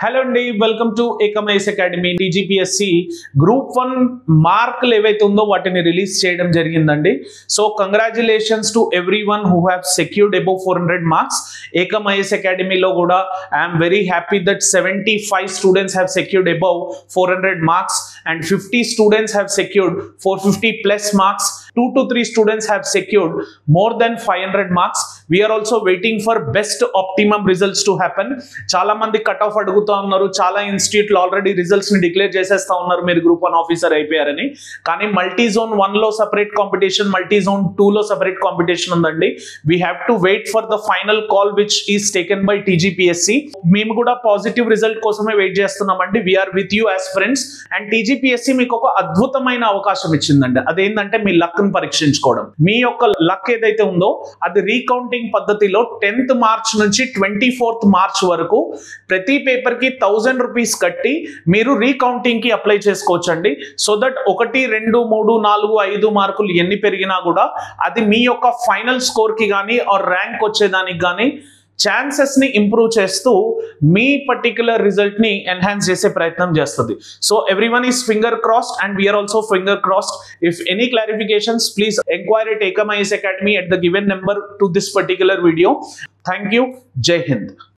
Hello అండి, welcome to ఏకమైస్ academy. TGPSC group 1 మార్కులు ఏవైతే ఉందో వాటిని రిలీజ్ చేయడం జరిగిందండి. So congratulations to everyone who have secured above 400 marks. ఏకమైస్ అకాడమీలో కూడా I'm very happy that 75 students have secured above 400 marks and 50 students have secured 450 plus marks. 2 to 3 students have secured more than 500 marks. We are also waiting for best optimum results to happen. చాలా మంది cut off అడుగుతా ఉన్నారు, చాలా ఇన్స్టిట్యూట్లు already results ని declare చేసేస్తా ఉన్నారు మీరు group 1 officer అయిపోయారని. కానీ మల్టీ జోన్ 1 లో సెపరేట్ కాంపిటీషన్, మల్టీ జోన్ 2 లో సెపరేట్ కాంపిటీషన్ ఉందండి. We have to wait for the final call which is taken by TGPSC. మేము కూడా పాజిటివ్ రిజల్ట్ కోసమే వెయిట్ చేస్తున్నామండి. We are with you as friends. And TGPSC మీకు ఒక అద్భుతమైన అవకాశం ఇచ్చిందండి. అదేంటంటే మీ లక్ ను పరీక్షించుకోవడం. మీ యొక్క లక్ ఏదైతే ఉందో అది రీకౌంటింగ్ పద్ధతిలో 10th మార్చ్ నుంచి 24th మార్చ్ వరకు ప్రతి పేపర్ కి 1000 రూపీస్ కట్టి మీరు రీకౌంటింగ్ కి అప్లై చేసుకోవచ్చండి. సో దట్ 1, 2, 3, 4, 5 మార్కులు ఎన్ని పెరిగినా కూడా అది మీ యొక్క ఫైనల్ స్కోర్ కి కానీ ఆర్ ర్యాంక్ వచ్చేదానికి కానీ ఛాన్సెస్ ని ఇంప్రూవ్ చేస్తూ మీ పర్టికులర్ రిజల్ట్ ని ఎన్హాన్స్ చేసే ప్రయత్నం చేస్తుంది. So everyone is finger crossed and we are also finger crossed. If any clarifications please enquire at ఏకమైస్ academy at the given number to this particular video. Thank you. Jai Hind.